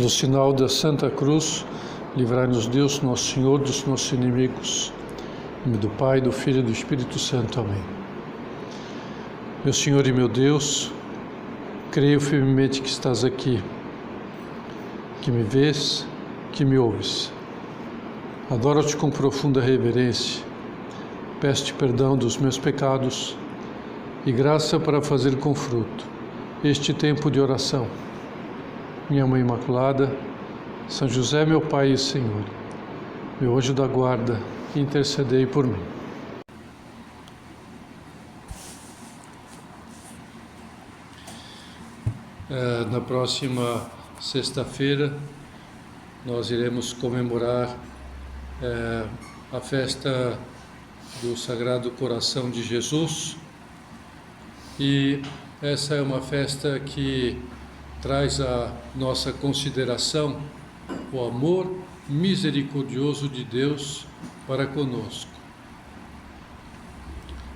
Pelo sinal da Santa Cruz, livrai-nos Deus, nosso Senhor, dos nossos inimigos. Em nome do Pai, do Filho e do Espírito Santo. Amém. Meu Senhor e meu Deus, creio firmemente que estás aqui, que me vês, que me ouves. Adoro-te com profunda reverência. Peço-te perdão dos meus pecados e graça para fazer com fruto este tempo de oração. Minha Mãe Imaculada, São José, meu Pai e Senhor, meu anjo da guarda, intercedei por mim. Na próxima sexta-feira, nós iremos comemorar a festa do Sagrado Coração de Jesus, e essa é uma festa que traz à nossa consideração o amor misericordioso de Deus para conosco.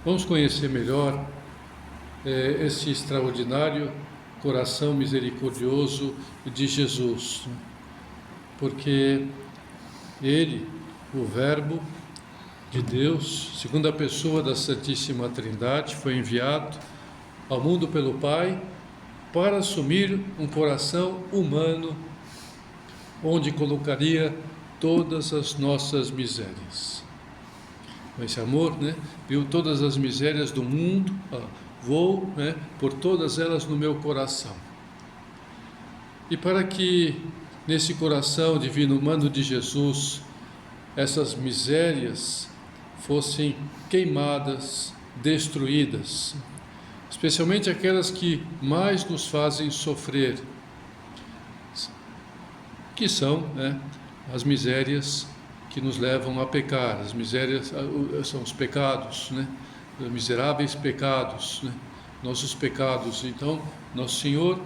Vamos conhecer melhor esse extraordinário coração misericordioso de Jesus, porque Ele, o Verbo de Deus, segunda pessoa da Santíssima Trindade, foi enviado ao mundo pelo Pai para assumir um coração humano, onde colocaria todas as nossas misérias. Esse amor, viu todas as misérias do mundo, vou, por todas elas no meu coração. E para que nesse coração divino humano de Jesus, essas misérias fossem queimadas, destruídas, especialmente aquelas que mais nos fazem sofrer, que são as misérias que nos levam a pecar. As misérias são os pecados, miseráveis pecados, nossos pecados. Então, Nosso Senhor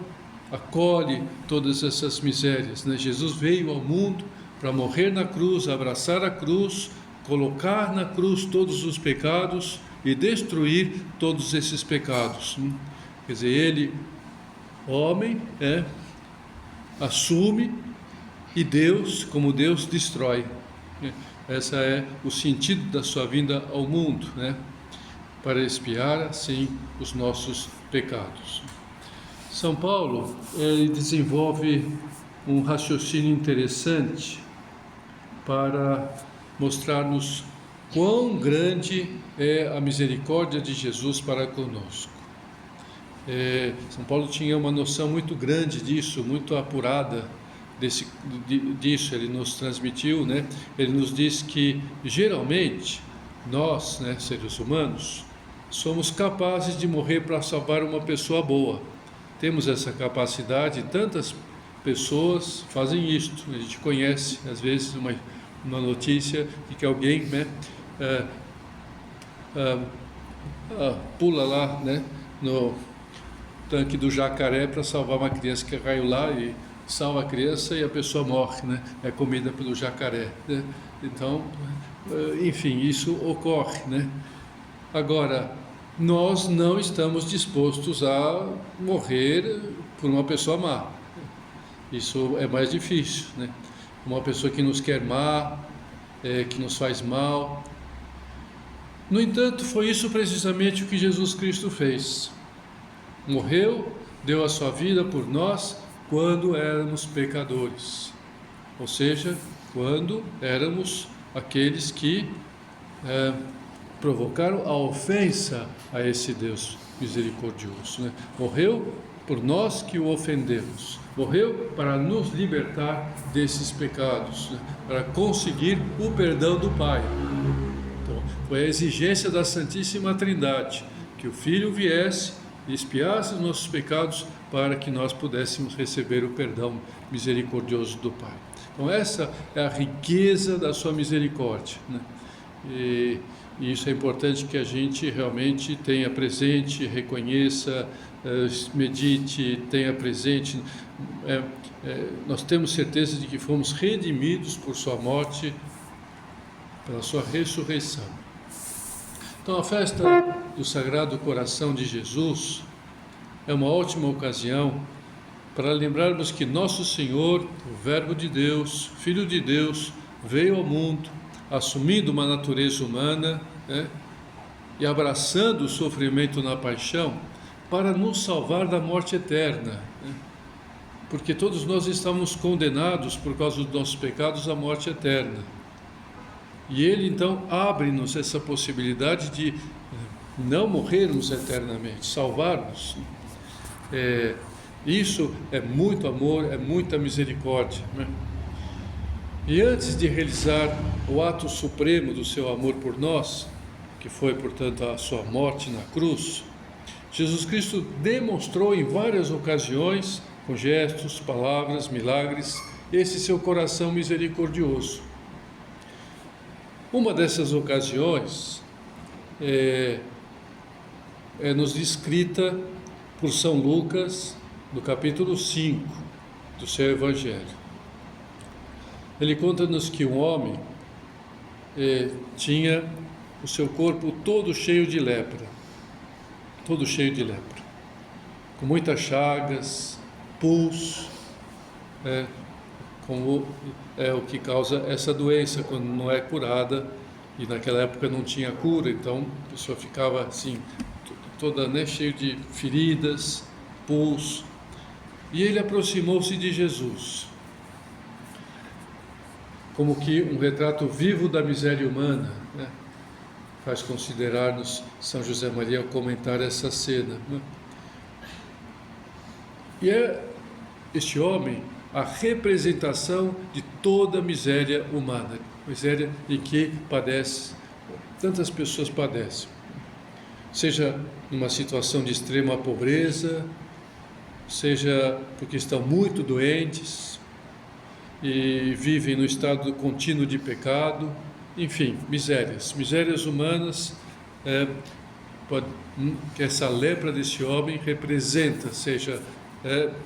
acolhe todas essas misérias. Jesus veio ao mundo para morrer na cruz, abraçar a cruz, colocar na cruz todos os pecados e destruir todos esses pecados. Quer dizer, Ele, homem, assume, e Deus, como Deus, destrói. Esse é o sentido da sua vinda ao mundo, para expiar, assim, os nossos pecados. São Paulo, ele desenvolve um raciocínio interessante para mostrar-nos quão grande é a misericórdia de Jesus para conosco. São Paulo tinha uma noção muito grande disso, muito apurada disso. Ele nos transmitiu, ele nos diz que geralmente nós, seres humanos, somos capazes de morrer para salvar uma pessoa boa. Temos essa capacidade, tantas pessoas fazem isto. A gente conhece, às vezes, uma notícia de que alguém pula lá, no tanque do jacaré para salvar uma criança que caiu lá, e salva a criança e a pessoa morre, é comida pelo jacaré, Então, enfim, isso ocorre, Agora, nós não estamos dispostos a morrer por uma pessoa má. Isso é mais difícil, Uma pessoa que nos quer que nos faz mal. No entanto, foi isso precisamente o que Jesus Cristo fez. Morreu, deu a sua vida por nós quando éramos pecadores, ou seja, quando éramos aqueles que provocaram a ofensa a esse Deus misericordioso. Morreu por nós que o ofendemos, morreu para nos libertar desses pecados, para conseguir o perdão do Pai. Então, foi a exigência da Santíssima Trindade que o Filho viesse e expiasse os nossos pecados para que nós pudéssemos receber o perdão misericordioso do Pai. Então, essa é a riqueza da sua misericórdia, E isso é importante que a gente realmente tenha presente, reconheça, medite, tenha presente. Nós temos certeza de que fomos redimidos por sua morte, pela sua ressurreição. Então, a festa do Sagrado Coração de Jesus é uma ótima ocasião para lembrarmos que nosso Senhor, o Verbo de Deus, Filho de Deus, veio ao mundo, assumindo uma natureza humana, né, e abraçando o sofrimento na paixão, para nos salvar da morte eterna, né, porque todos nós estamos condenados por causa dos nossos pecados à morte eterna. E Ele então abre-nos essa possibilidade de não morrermos eternamente, salvar-nos. Isso é muito amor, é muita misericórdia, né? E antes de realizar o ato supremo do seu amor por nós, que foi, portanto, a sua morte na cruz, Jesus Cristo demonstrou em várias ocasiões, com gestos, palavras, milagres, esse seu coração misericordioso. Uma dessas ocasiões é nos descrita por São Lucas, no capítulo 5 do seu Evangelho. Ele conta-nos que um homem tinha o seu corpo todo cheio de lepra, com muitas chagas, pus, como é o que causa essa doença quando não é curada, e naquela época não tinha cura, então a pessoa ficava assim, toda, né, cheia de feridas, pus. E ele aproximou-se de Jesus, como que um retrato vivo da miséria humana, né? Faz considerar-nos São José Maria ao comentar essa cena, né? E este homem a representação de toda a miséria humana, miséria em que tantas pessoas padecem, seja numa situação de extrema pobreza, seja porque estão muito doentes e vivem no estado contínuo de pecado, enfim, misérias humanas, que essa lepra desse homem representa, seja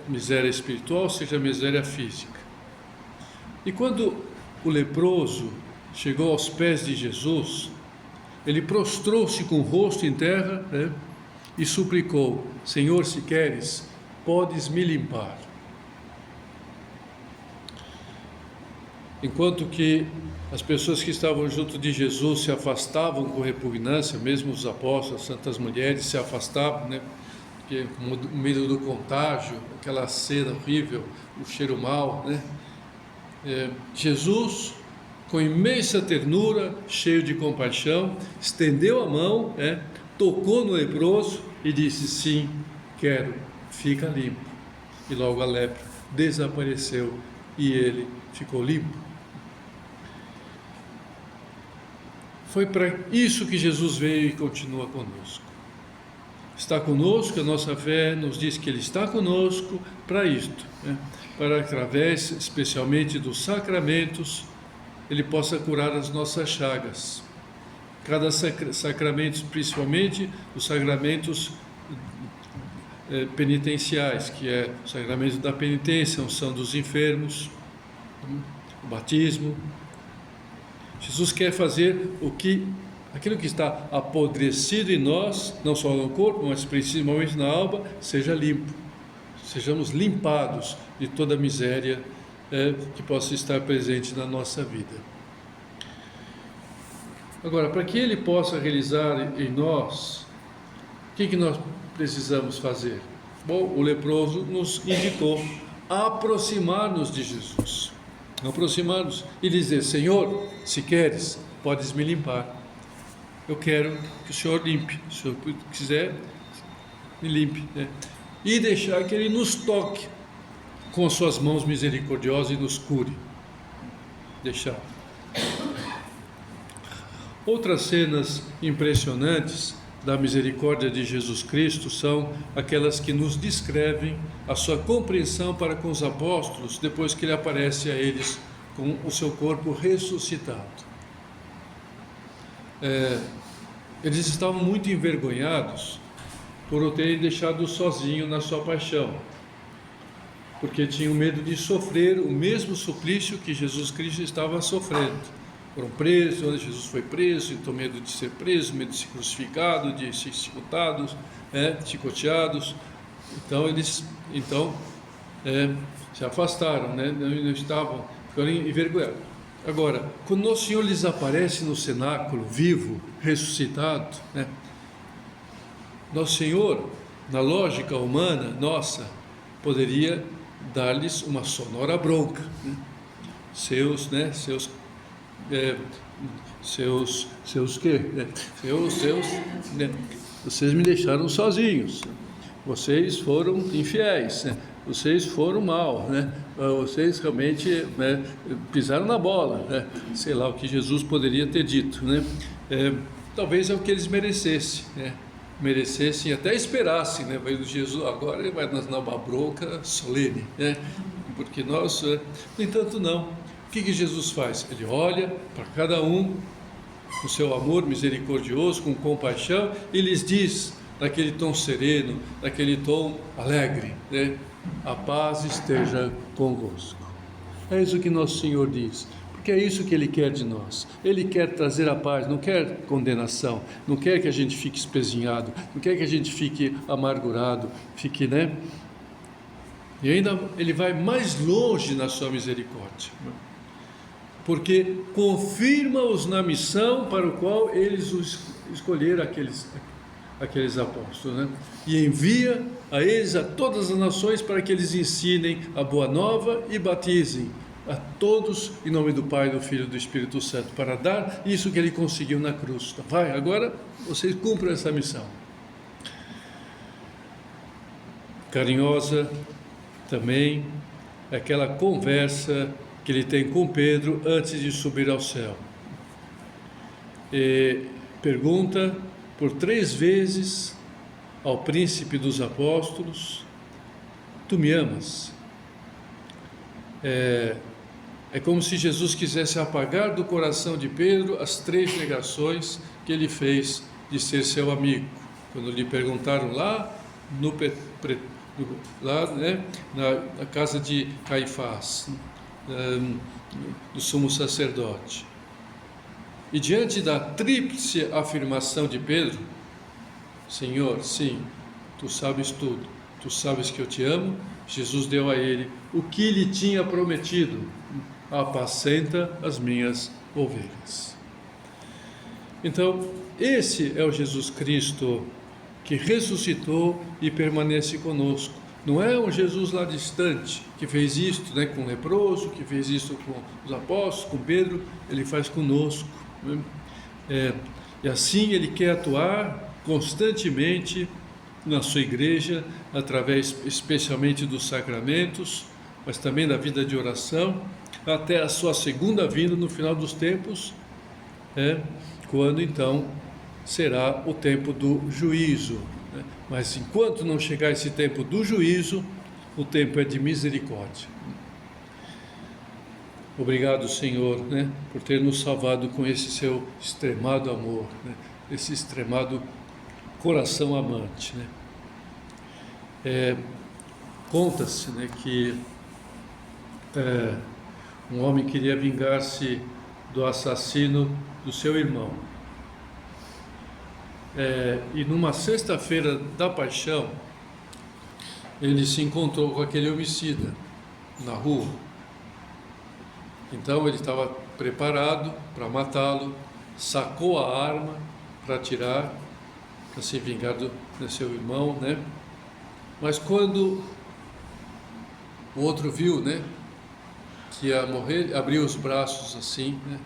miséria espiritual, seja miséria física. E quando o leproso chegou aos pés de Jesus, ele prostrou-se com o rosto em terra, né, e suplicou: Senhor, se queres, podes me limpar. Enquanto que as pessoas que estavam junto de Jesus se afastavam com repugnância, mesmo os apóstolos, as santas mulheres se afastavam, né? Porque, com medo do contágio, aquela cena horrível, o cheiro mau, né? Jesus, com imensa ternura, cheio de compaixão, estendeu a mão, tocou no leproso e disse: sim, quero, fica limpo. E logo a lepra desapareceu e ele ficou limpo. Foi para isso que Jesus veio e continua conosco. Está conosco, a nossa fé nos diz que Ele está conosco para isto, né? Para, através especialmente dos sacramentos, Ele possa curar as nossas chagas. Cada sacramento, principalmente os sacramentos penitenciais, que é o sacramento da penitência, a unção dos enfermos, o batismo. Jesus quer fazer aquilo que está apodrecido em nós, não só no corpo, mas principalmente na alma, seja limpo. Sejamos limpados de toda a miséria que possa estar presente na nossa vida. Agora, para que Ele possa realizar em nós, o que nós precisamos fazer? Bom, o leproso nos indicou aproximar-nos de Jesus. Aproximar-nos e dizer: Senhor, se queres, podes me limpar. Eu quero que o Senhor limpe. Se o Senhor quiser, me limpe, né? E deixar que Ele nos toque com as suas mãos misericordiosas e nos cure. Deixar. Outras cenas impressionantes da misericórdia de Jesus Cristo são aquelas que nos descrevem a sua compreensão para com os apóstolos depois que Ele aparece a eles com o seu corpo ressuscitado. Eles estavam muito envergonhados por o terem deixado sozinho na sua paixão, porque tinham medo de sofrer o mesmo suplício que Jesus Cristo estava sofrendo. Foram presos, Jesus foi preso, então medo de ser preso, medo de ser crucificado, de ser chicoteados. Então se afastaram, né? Não estavam, ficaram envergonhados. Agora, quando Nosso Senhor lhes aparece no cenáculo, vivo, ressuscitado, né? Nosso Senhor, na lógica humana nossa, poderia dar-lhes uma sonora bronca, né? Seus quê? Né? Vocês me deixaram sozinhos, vocês foram infiéis, né? Vocês foram mal, né? Vocês realmente, né, pisaram na bola, né? Sei lá o que Jesus poderia ter dito, né? Talvez é o que eles merecessem, né? Merecessem, até esperassem, né? Mas Jesus agora ele vai nos dar uma bronca solene, né? Porque nós, no entanto, não. O que Jesus faz? Ele olha para cada um com seu amor misericordioso, com compaixão, e lhes diz, naquele tom sereno, naquele tom alegre, né? A paz esteja convosco. É isso que Nosso Senhor diz, porque é isso que Ele quer de nós. Ele quer trazer a paz, não quer condenação, não quer que a gente fique espezinhado, não quer que a gente fique amargurado, fique, né? E ainda Ele vai mais longe na sua misericórdia, porque confirma-os na missão para o qual eles os escolheram, aqueles apóstolos, né? E envia a eles a todas as nações para que eles ensinem a boa nova e batizem a todos em nome do Pai, do Filho e do Espírito Santo, para dar isso que ele conseguiu na cruz. Vai, agora vocês cumpram essa missão. Carinhosa também aquela conversa que ele tem com Pedro antes de subir ao céu. E pergunta por 3 vezes ao príncipe dos apóstolos: tu me amas? É como se Jesus quisesse apagar do coração de Pedro as 3 negações que ele fez de ser seu amigo. Quando lhe perguntaram lá, né, na casa de Caifás, do sumo sacerdote. E diante da tríplice afirmação de Pedro: Senhor, sim, tu sabes tudo, tu sabes que eu te amo, Jesus deu a ele o que lhe tinha prometido: apacenta as minhas ovelhas. Então, esse é o Jesus Cristo que ressuscitou e permanece conosco. Não é um Jesus lá distante, que fez isto, né, com o leproso, que fez isso com os apóstolos, com Pedro. Ele faz conosco, né? E assim Ele quer atuar constantemente na sua igreja, através especialmente dos sacramentos, mas também da vida de oração, até a sua segunda vinda no final dos tempos, quando então será o tempo do juízo, né? Mas enquanto não chegar esse tempo do juízo, o tempo é de misericórdia. Obrigado, Senhor, né, por ter nos salvado com esse seu extremado amor, né, esse extremado coração amante, né? Conta-se, né, que um homem queria vingar-se do assassino do seu irmão. E numa sexta-feira da paixão, ele se encontrou com aquele homicida na rua. Então ele estava preparado para matá-lo, sacou a arma para atirar, para se vingar do seu irmão, né? Mas quando o outro viu, né, que ia morrer, abriu os braços assim, né?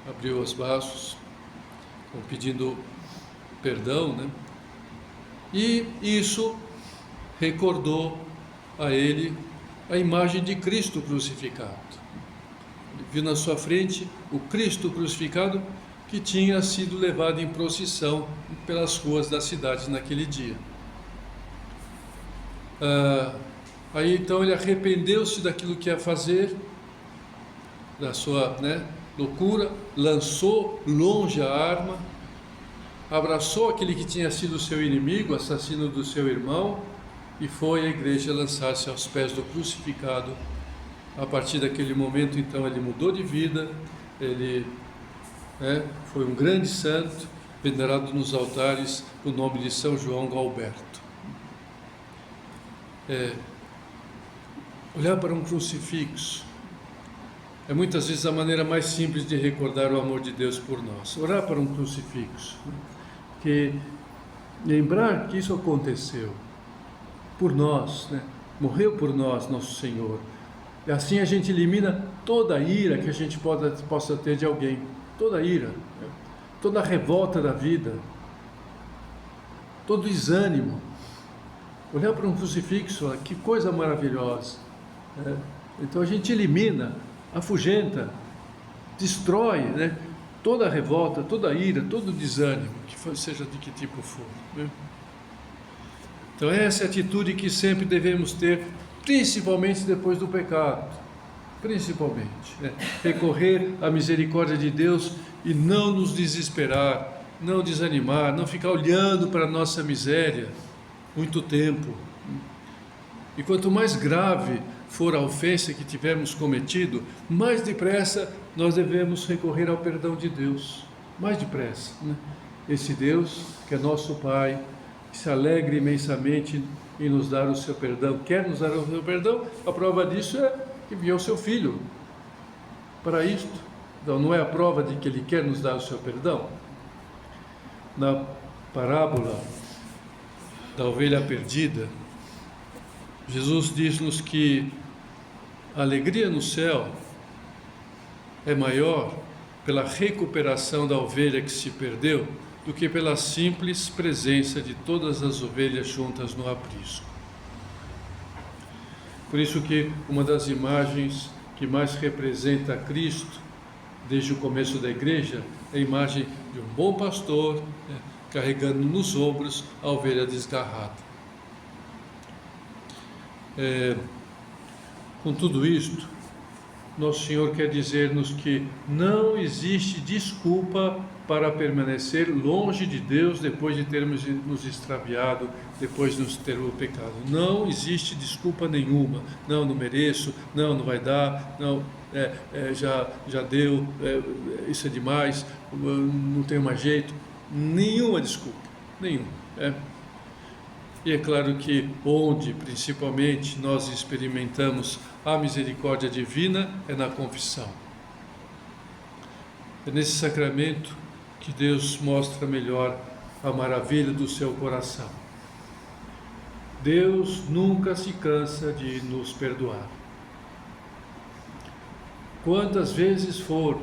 Abriu os braços, pedindo perdão, né? E isso recordou a ele a imagem de Cristo crucificado. Ele viu na sua frente o Cristo crucificado, que tinha sido levado em procissão pelas ruas da cidade naquele dia. Aí então ele arrependeu-se daquilo que ia fazer, da sua, né, loucura, lançou longe a arma, abraçou aquele que tinha sido seu inimigo, assassino do seu irmão, e foi à igreja lançar-se aos pés do crucificado. A partir daquele momento, então, ele mudou de vida, ele foi um grande santo, venerado nos altares com o nome de São João Galberto. Olhar para um crucifixo é muitas vezes a maneira mais simples de recordar o amor de Deus por nós. Orar para um crucifixo, que lembrar que isso aconteceu por nós, né? Morreu por nós, nosso Senhor. E assim a gente elimina toda a ira que a gente possa ter de alguém, toda a ira, né? Toda a revolta da vida, todo desânimo. Olhar para um crucifixo, que coisa maravilhosa, né? Então a gente elimina, afugenta, destrói, né? Toda a revolta, toda a ira, todo o desânimo, seja de que tipo for, né? Então essa é a atitude que sempre devemos ter, principalmente depois do pecado, principalmente, né? Recorrer à misericórdia de Deus e não nos desesperar, não desanimar, não ficar olhando para a nossa miséria muito tempo. E quanto mais grave for a ofensa que tivermos cometido, mais depressa nós devemos recorrer ao perdão de Deus, mais depressa, né? Esse Deus que é nosso Pai, que se alegra imensamente em nos dar o seu perdão, quer nos dar o seu perdão. A prova disso é que enviou o seu Filho para isto. Então não é a prova de que Ele quer nos dar o seu perdão? Na parábola da ovelha perdida, Jesus diz-nos que a alegria no céu é maior pela recuperação da ovelha que se perdeu do que pela simples presença de todas as ovelhas juntas no aprisco. Por isso que uma das imagens que mais representa Cristo desde o começo da igreja é a imagem de um bom pastor, né, carregando nos ombros a ovelha desgarrada. Com tudo isto, Nosso Senhor quer dizer-nos que não existe desculpa para permanecer longe de Deus depois de termos nos extraviado, depois de nos ter o pecado. Não existe desculpa nenhuma. Não mereço, não vai dar, não, já deu, isso é demais, não tem mais jeito. Nenhuma desculpa, nenhuma. E é claro que onde, principalmente, nós experimentamos a misericórdia divina é na confissão. É nesse sacramento que Deus mostra melhor a maravilha do seu coração. Deus nunca se cansa de nos perdoar. Quantas vezes for,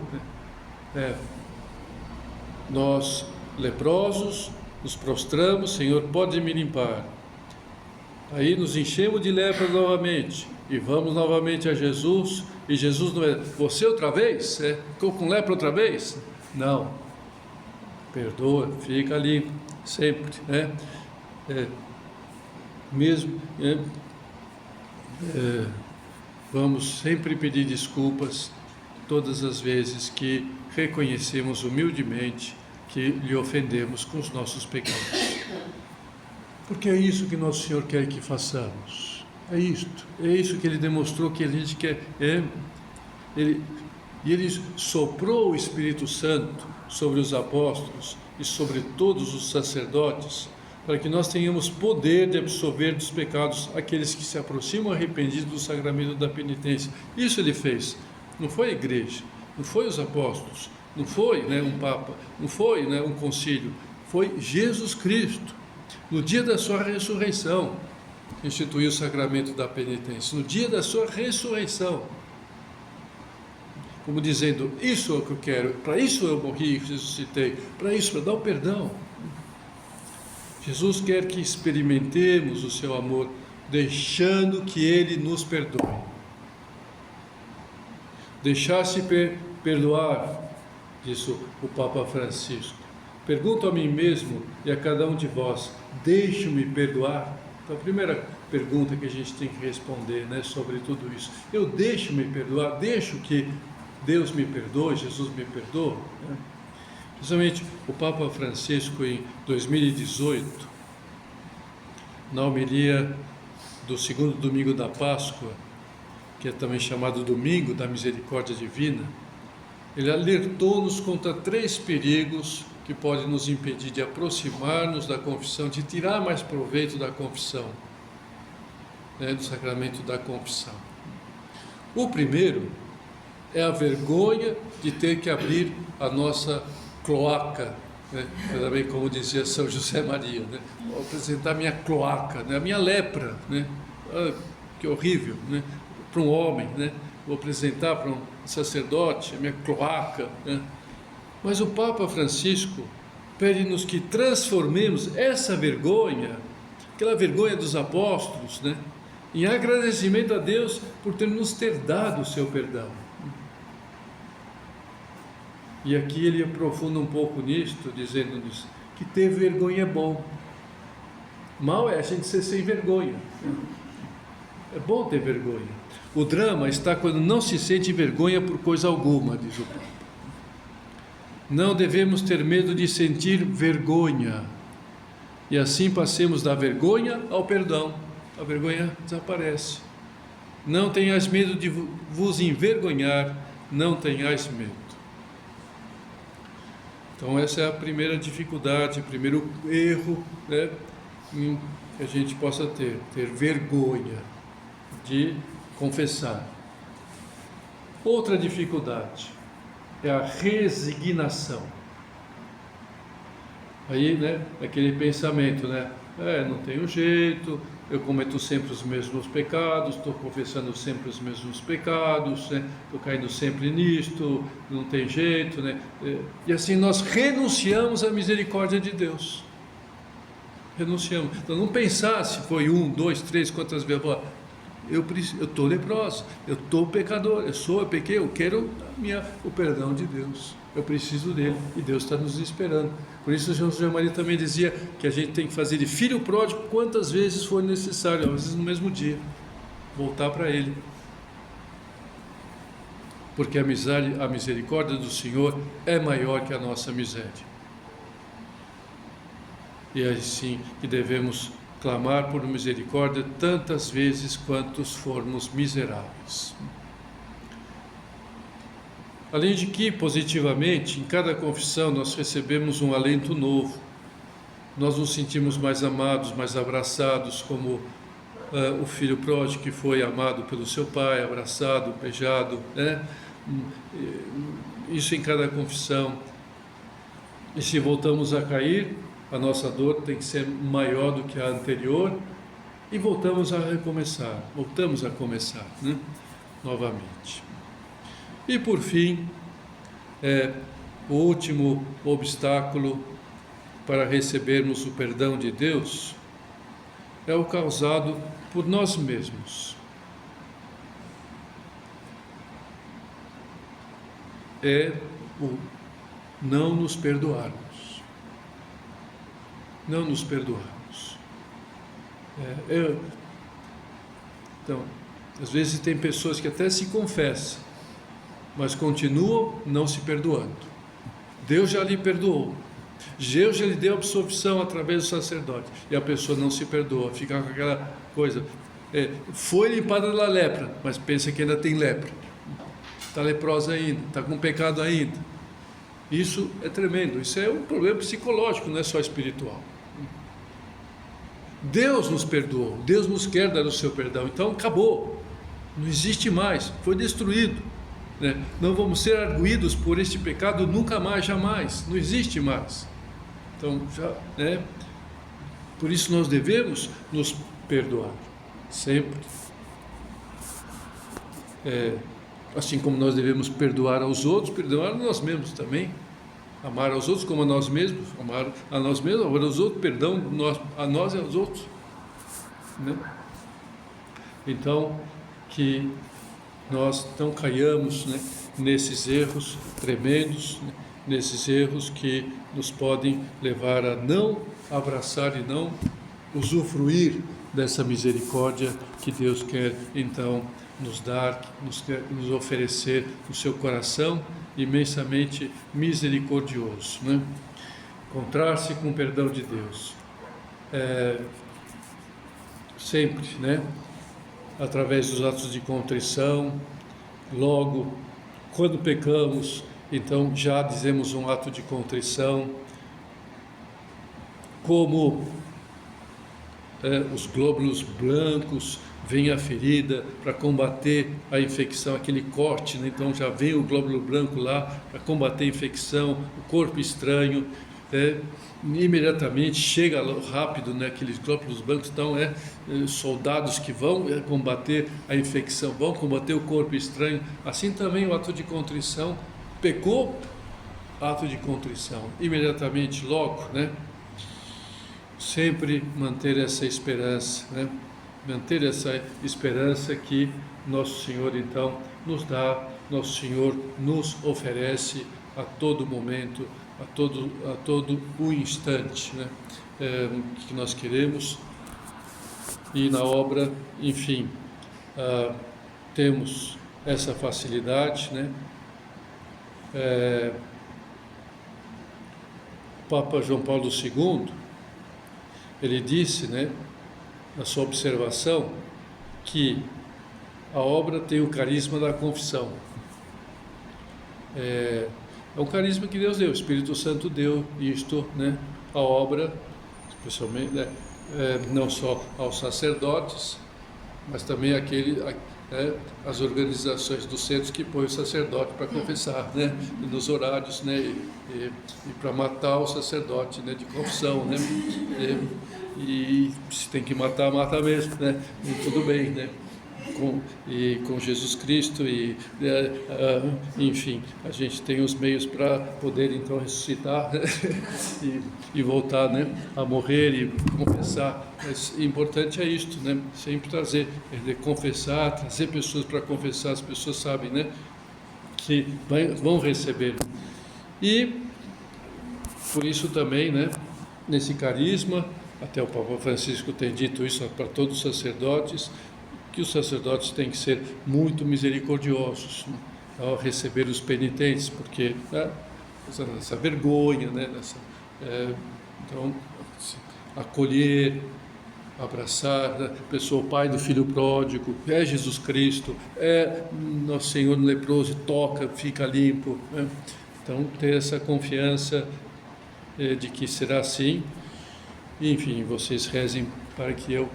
nós leprosos nos prostramos, Senhor, pode me limpar. Aí nos enchemos de lepra novamente e vamos novamente a Jesus, e Jesus não é, você outra vez? Ficou com lepra outra vez? Não, perdoa, fica ali sempre, vamos sempre pedir desculpas todas as vezes que reconhecemos humildemente que lhe ofendemos com os nossos pecados. Porque é isso que Nosso Senhor quer que façamos. É isso que Ele demonstrou que a gente quer. Ele soprou o Espírito Santo sobre os apóstolos e sobre todos os sacerdotes, para que nós tenhamos poder de absolver dos pecados aqueles que se aproximam arrependidos do sacramento da penitência. Isso Ele fez. Não foi a igreja, não foi os apóstolos, não foi um papa, não foi um concílio, foi Jesus Cristo. No dia da sua ressurreição, instituiu o sacramento da penitência. No dia da sua ressurreição, como dizendo, isso é o que eu quero, para isso eu morri e ressuscitei, para isso, para dar o perdão. Jesus quer que experimentemos o seu amor, deixando que Ele nos perdoe. Deixar-se perdoar, disse o Papa Francisco. Pergunto a mim mesmo e a cada um de vós, deixo-me perdoar? Então a primeira pergunta que a gente tem que responder, sobre tudo isso, eu deixo-me perdoar, deixo que Deus me perdoe, Jesus me perdoe? Justamente o Papa Francisco em 2018, na homilia do segundo domingo da Páscoa, que é também chamado Domingo da Misericórdia Divina, ele alertou-nos contra 3 perigos que podem nos impedir de aproximar-nos da confissão, de tirar mais proveito da confissão, do sacramento da confissão. O primeiro é a vergonha de ter que abrir a nossa cloaca, né? Também como dizia São José Maria, né? Vou apresentar minha cloaca, né? A minha lepra, né? Ah, que horrível, né? Para um homem, né? Vou apresentar para um sacerdote a minha cloaca, né? Mas o Papa Francisco pede-nos que transformemos essa vergonha, aquela vergonha dos apóstolos, né? Em agradecimento a Deus por nos ter dado o seu perdão. E aqui ele aprofunda um pouco nisto, dizendo-nos que ter vergonha é bom. Mal é a gente ser sem vergonha. É bom ter vergonha. O drama está quando não se sente vergonha por coisa alguma, diz o Papa. Não devemos ter medo de sentir vergonha. E assim passemos da vergonha ao perdão. A vergonha desaparece. Não tenhais medo de vos envergonhar, não tenhais medo. Então essa é a primeira dificuldade, o primeiro erro, né, que a gente possa ter vergonha de confessar. Outra dificuldade é a resignação. Aí, né, aquele pensamento, né, não tenho jeito, eu cometo sempre os mesmos pecados, estou confessando sempre os mesmos pecados, né, estou caindo sempre nisto, não tem jeito, né, e assim nós renunciamos à misericórdia de Deus. Renunciamos. Então não pensar se foi 1, 2, 3, quantas vezes, eu estou leproso, eu estou pecador, eu pequei, eu quero o perdão de Deus, eu preciso dele, e Deus está nos esperando. Por isso São José Maria também dizia que a gente tem que fazer de filho pródigo quantas vezes for necessário, às vezes no mesmo dia, voltar para ele, porque a misericórdia do Senhor é maior que a nossa miséria, e é assim que devemos clamar por misericórdia tantas vezes quantos formos miseráveis. Além de que, positivamente, em cada confissão nós recebemos um alento novo. Nós nos sentimos mais amados, mais abraçados, como o filho pródigo que foi amado pelo seu pai, abraçado, beijado, né? Isso em cada confissão. E se voltamos a cair, a nossa dor tem que ser maior do que a anterior, e voltamos a começar, né? Novamente. E por fim, o último obstáculo para recebermos o perdão de Deus é o causado por nós mesmos. É o não nos perdoarmos. Não nos perdoarmos. Então, às vezes tem pessoas que até se confessam, mas continuam não se perdoando. Deus já lhe perdoou, Deus já lhe deu absolvição através do sacerdote, e a pessoa não se perdoa, fica com aquela coisa, foi limpada da lepra, mas pensa que ainda tem lepra, está leprosa ainda, está com pecado ainda. Isso é tremendo, isso é um problema psicológico, não é só espiritual. Deus nos perdoou, Deus nos quer dar o seu perdão, então acabou, não existe mais, foi destruído. Não vamos ser arguídos por este pecado nunca mais, jamais, não existe mais. Então, por isso nós devemos nos perdoar, sempre. Assim como nós devemos perdoar aos outros, perdoar a nós mesmos também. Amar aos outros como a nós mesmos, amar a nós mesmos, amar aos outros, perdão a nós e aos outros. Né? Então, que nós não caiamos, né, nesses erros tremendos, né, nesses erros que nos podem levar a não abraçar e não usufruir dessa misericórdia que Deus quer então nos dar, nos oferecer o seu coração imensamente misericordioso, né? Encontrar-se com o perdão de Deus, sempre, né? Através dos atos de contrição. Logo, quando pecamos, então já dizemos um ato de contrição, como os glóbulos brancos vem a ferida para combater a infecção, aquele corte, né? Então já vem o glóbulo branco lá para combater a infecção, o corpo estranho, imediatamente chega rápido, né? Aqueles glóbulos brancos, então soldados que vão combater a infecção, vão combater o corpo estranho. Assim também o ato de contrição, pecou, ato de contrição, imediatamente, logo, né? Sempre manter essa esperança, né? Manter essa esperança que Nosso Senhor então nos dá, Nosso Senhor nos oferece a todo momento, a todo o instante, né? Que nós queremos. E na obra, enfim, temos essa facilidade, né? Papa João Paulo II, ele disse, né, na sua observação, que a obra tem o carisma da confissão. É um carisma que Deus deu, o Espírito Santo deu isto, né, a obra, especialmente, né, não só aos sacerdotes, mas também as organizações dos centros que põem o sacerdote para confessar, né, nos horários, né, e para matar o sacerdote, né, de confissão, né, e se tem que matar, mata mesmo, né, e tudo bem, né, com Jesus Cristo enfim, a gente tem os meios para poder então ressuscitar, né, e voltar, né, a morrer e confessar. Mas o importante é isto, né, sempre trazer pessoas para confessar. As pessoas sabem, né, que vão receber. E por isso também, né, nesse carisma, até o Papa Francisco tem dito isso para todos os sacerdotes, que os sacerdotes têm que ser muito misericordiosos, né, ao receber os penitentes, porque essa vergonha, né, então acolher, abraçar, né, a pessoa, o pai do filho pródigo, Jesus Cristo, Nosso Senhor no leproso, toca, fica limpo, né? Então ter essa confiança de que será assim. Enfim, vocês rezem para que eu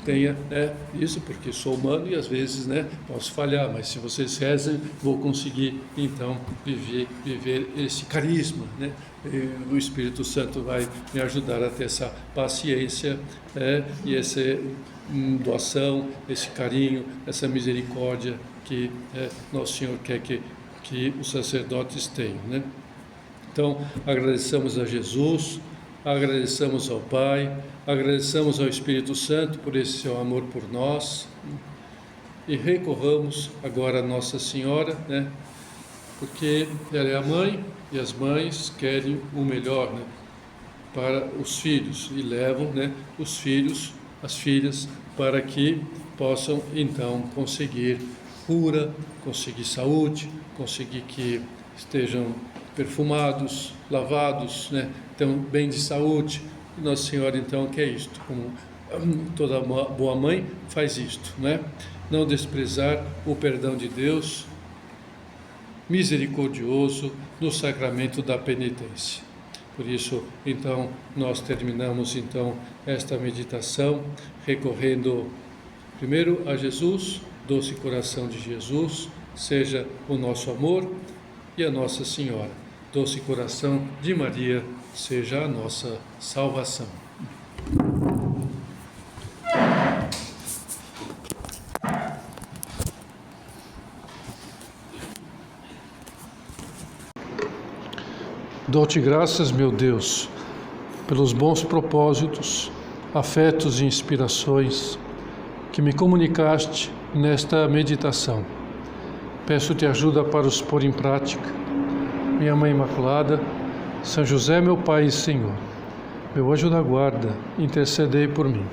tenha, né, isso, porque sou humano e às vezes, né, posso falhar, mas se vocês rezem, vou conseguir então viver esse carisma, né? E o Espírito Santo vai me ajudar a ter essa paciência, e essa doação, esse carinho, essa misericórdia que Nosso Senhor quer que os sacerdotes tenham, né? Então, agradecemos a Jesus, agradecemos ao Pai, agradecemos ao Espírito Santo por esse seu amor por nós, e recorramos agora a Nossa Senhora, né? Porque ela é a mãe e as mães querem o melhor, né, para os filhos e levam, né, os filhos, as filhas, para que possam então conseguir cura, conseguir saúde, conseguir que estejam perfumados, lavados, né, então bem de saúde. Nossa Senhora então quer isto, como toda boa mãe faz isto, né? Não desprezar o perdão de Deus misericordioso no sacramento da penitência. Por isso, então, nós terminamos então esta meditação recorrendo primeiro a Jesus, doce coração de Jesus, seja o nosso amor, e a Nossa Senhora, doce coração de Maria, seja a nossa salvação. Dou-te graças, meu Deus, pelos bons propósitos, afetos e inspirações que me comunicaste nesta meditação. Peço-te ajuda para os pôr em prática. Minha Mãe Imaculada, São José, meu Pai e Senhor, meu anjo da guarda, intercedei por mim.